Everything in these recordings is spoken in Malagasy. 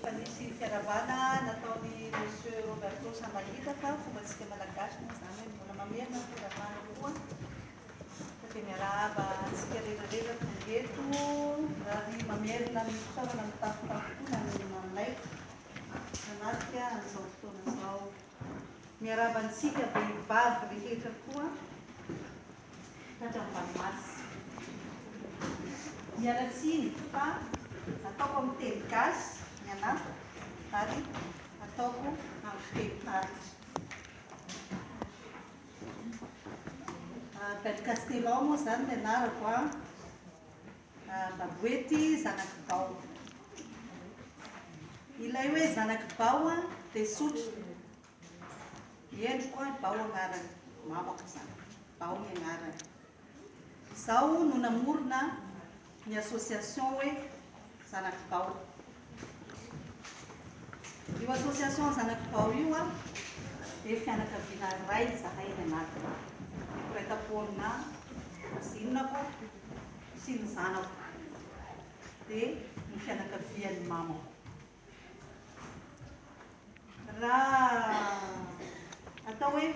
efa nisy fiaravana nataony monsieur Roberto Samalidaka fombatsika malagasy moa zany hoe mbola mamerina fiaravana koa dia miarahaba antsika rehetrarehetra tongeto ary mamerina ny fitaovana mitafotafotoana nanay anatika an'izao fotoana izao. Miarahaba antsika vehivavy rehetra koa hatramin'ny mialatsiny fa ataoko amin'ny teny gasy ny anahy ary ataoko amin'ny fiteny taritra. Bel Castelao moa zany ny anarako Baboety zanaky Bao. Ilay hoe zanaky Bao dia sotra. Endriko Bao agnarany, mamako zany. Bao ny agnarany. Izaho no namorona ny association hoe zanaky Bao. Io association zanaky Bao io dia fianakaviana iray zahay ny anatiny. Raita-poana zinako sy ny zanako dia ny fianakavian'ny mamako. Raha atao hoe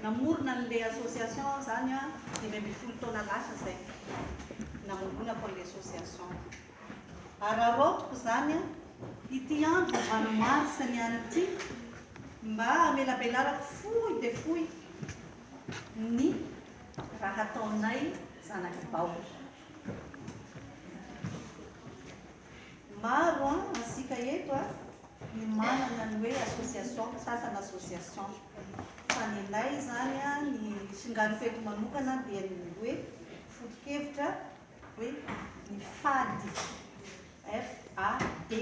namorona n'ilay association zany dimy ambin'ny folo taona lasa zay namoronako an'ilay association. Ary araotiko zany ity andro manomarisa ny any ity mba amelabelarako fohy dia fohy ny raha ataonay zanaky Bao. Maro asika eto ny manana ny hoe association, sasana association. Fa ny anay zany ny singano feto manokana dia ny hoe foto-kevitra hoe ny FADY, FADY.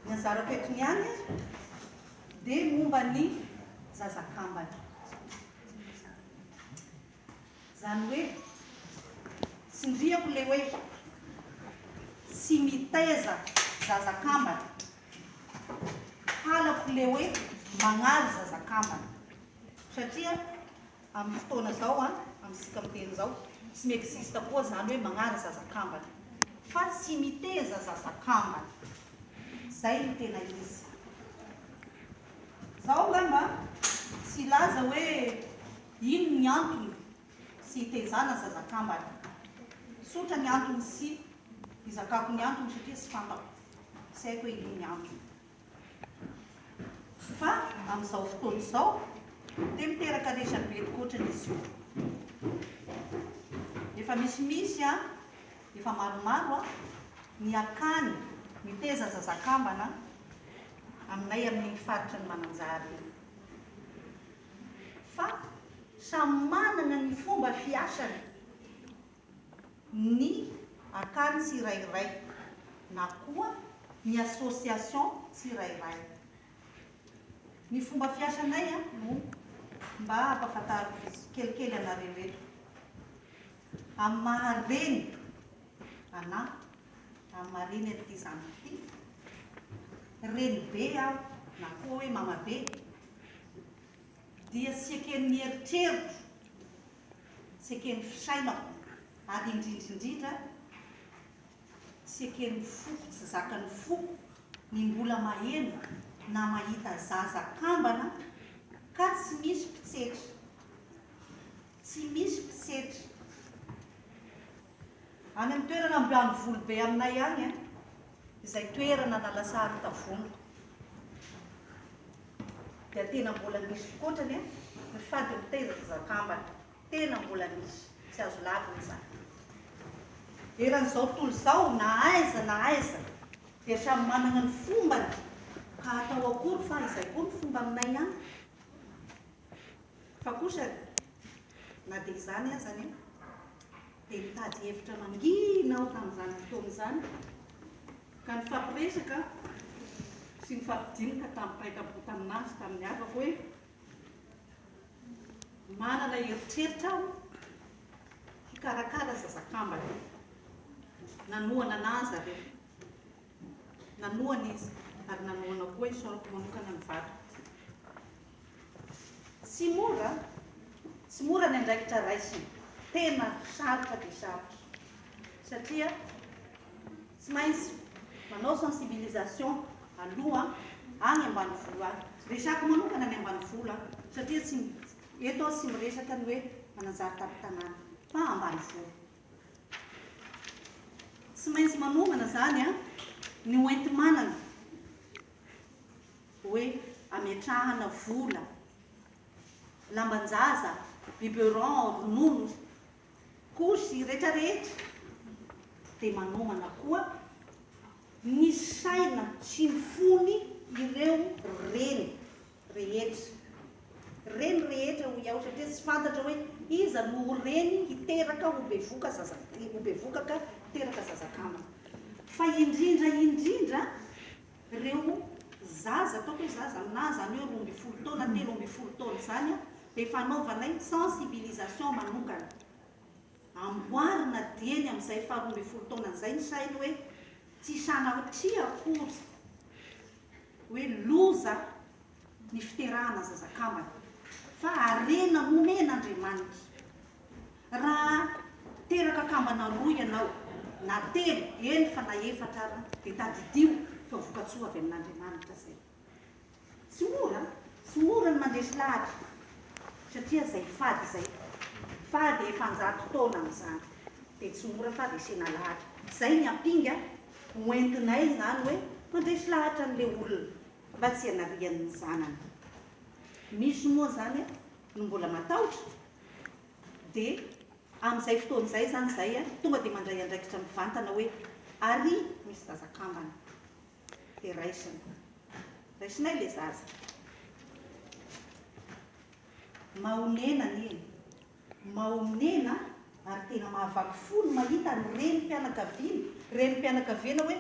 Ny anjarako eto niany dia momba ny zazakambana. Zany hoe sindriako le hoe tsy miteza zazakambana, halako le hoe magnary zazakambana. Satria amin'ny fotoana zao amin'isika miteny zao tsy miexiste koa zany hoe magnary zazakambana fa tsy miteza zazakambana. Zay no tena izy. Zao ngamba tsy laza hoe ino ny antony tsy hitezana zazakambana. Sotra ny antony sy izakako ny antony satria tsy fantako. Tsy haiko hoe ino ny antony. Fa amin'izao fotoana izao dia miteraka resabe tokoatrany izy io. Efa misimisy efa maromaro ny akany miteza zazakambana aminay amin'ny faritra ny Mananjary. Fa samy manana ny fomba fiasany ny akany tsirairay na koa ny association tsirairay. Ny fomba fiasanay no mba hampafantariko kelikely anareo eto. Amin'ny mahareny anahy, amin'ny mahareny an'ity zanako ity, reny be na koa hoe mama be, dia tsy eken'ny eritreritro, tsy eken'ny fisainako, ary indrindrindrindra tsy eken'ny foko, tsy zakan'ny foko ny mbola maheno na mahita zazakambana ka tsy misy mpitsetra. Tsy misy mpitsetra. Any amin'ny toerana ambanivoly be aminay any izay toerana nalasary tavonika. Dia tena mbola misy kotrany ny fady miteza zazakambana. Tena mbola misy. Tsy azo lavina izany. Eran'izao tontolo izao na aiza dia samy manana ny fombany. Ka atao akory fa izay koa ny fomba aminay any. Fa kosa na dia izany azany dia mitady hevitra mangina aho tamin'izany fotoana izany. Ka ny fampiresaka sy ny fampidinika tamin'ny mpaikabo taminazy tamin'ny havako hoe manana eritreritra aho hikarakara zazakambana. Nanoana anazy ary nanoana izy ary nanoana koa isaorako manokana ny vady. Tsy mora ny andraikitra raisiny. Tena sarotra dia sarotra. Satria tsy maintsy manao sensibilisation aloha any ambanivolo any. Resako manokana any ambanivolo satria eto tsy miresaka ny hoe mananjary tapitanàna fa ambanivolo. Tsy maintsy manomana zany ny oenti-manana hoe ametrahana vola, lambanjaza, biberon, ronono, kosy rehetrarehetra, dia manomana koa ny saina sy ny fony ireo reny rehetra. Reny rehetra ho iaho satria tsy fantatra hoe iza no reny hiteraka ho bevokaka teraka zazakama. Fa indrindra ireo zaza ataoko hoe zaza na zany hoe 12 taona 13 taona zany dia fanaovanay sensibilisation manokana. Amboarina dieny amin'izay fa 12 taona izay ny sainy hoe tsy sanatria akory hoe loza ny fiterahana zazakamana fa arena nomen'Andriamanitra. Raha teraka kambana roa ianao na telo eny fa na efatra ary dia tadidio fa vokatsoa avy amin'Andriamanitra zay. Tsy mora ny mandresy lahatra satria zay fady zay fady efa 100 taona amin'izany dia tsy mora fa resena lahatra. Zay ny ampinga hoentinay zany hoe mandresy lahatra n'le olona mba tsy hanarian'ny zanany. Misy moa zany no mbola matahotra dia amin'izay fotoan'izay zany zay tonga dia mandray andraikitra mivantana hoe ary misy zazakambana dia raisinay le zaza maonena ny maonena ary tena mahavaky folo mahita ny reny mpianakaviana hoe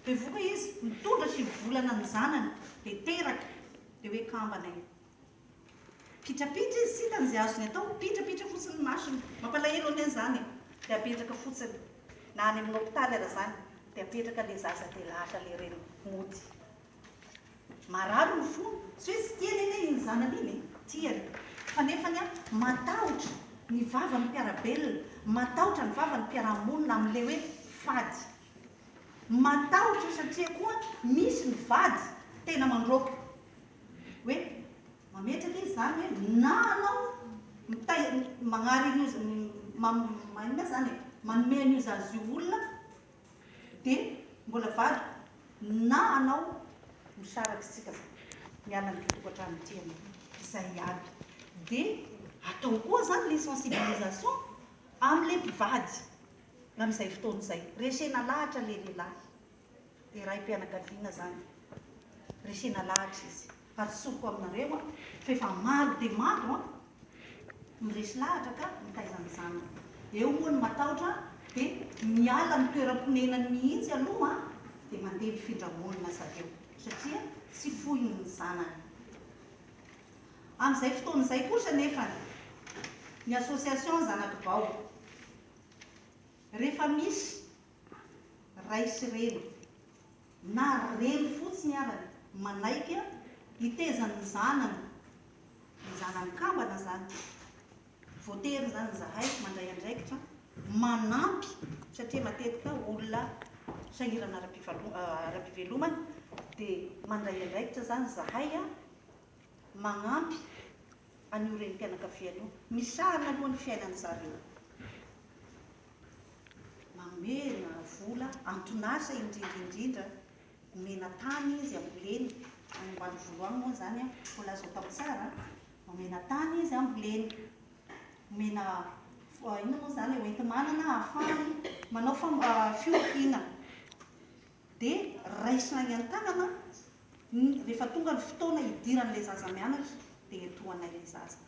bevoka izy mitondra 7 volana ny zanany dia teraka dia hoe kambana io. Pitrapitra izy sy hitan'izay azony atao, pitrapitra fotsiny ny masony, mampalahelo ane zany dia apetraka fotsiny na any amin'ny hôpitaly ara zany dia apetraka le zaza dia lahatra le reny mody. Marary ny fony, tsy hoe tsy tiany ane iny zanany iny, tiany fa nefany matahotra ny vava ny mpiarabelona, matahotra ny vava ny mpiarahamonina amin'ile hoe fady. Matahotra satria koa misy ny vady tena mandroaka hoe mametraka izy zany hoe na anao magnary io zany manome an'io zazy io olona dia mbola vady na anao misaraky sika miala ny tokantrano tiana izay aby. Dia atao koa zany le sensibilisation amin'le mpivady amin'izay fotoan'izay. Resena lahatra le lehilahy dia raim-pianakaviana zany resena lahatra izy. Ary soroko aminareo fa efa maro dia maro miresy lahatra ka mitaizany zanany. Eo moa ny matahotra dia miala ny toeram-ponenany mihitsy aloha dia mandeha mifindra-monina zareo satria tsy fohiny ny zanany. Amin'izay fotoan'izay kosa nefa ny association Zanakibao rehefa misy ray sy reny na reny fotsiny arany manaika hitezany zanany, ny zanany kambana zany, voatery zany zahay mandray andraikitra manampy satria matetika olona sahirana ara-pivelomana dia mandray andraikitra zany zahay magnampy an'io reny mpianakaviana io, misarona aloha ny fiainany zareo, mamena vola antonasa indrindra mena tany izy amboleny any ambanivolo any moa zany mbola azo atao tsara, mamena tany izy amboleny, mena ino moa zany oenti-manana ahafahany manao fiompiana dia raisina any an-tanana rehefa tonga ny fotoana hidiran'ilay zaza mianatra dia etoanay ilay zaza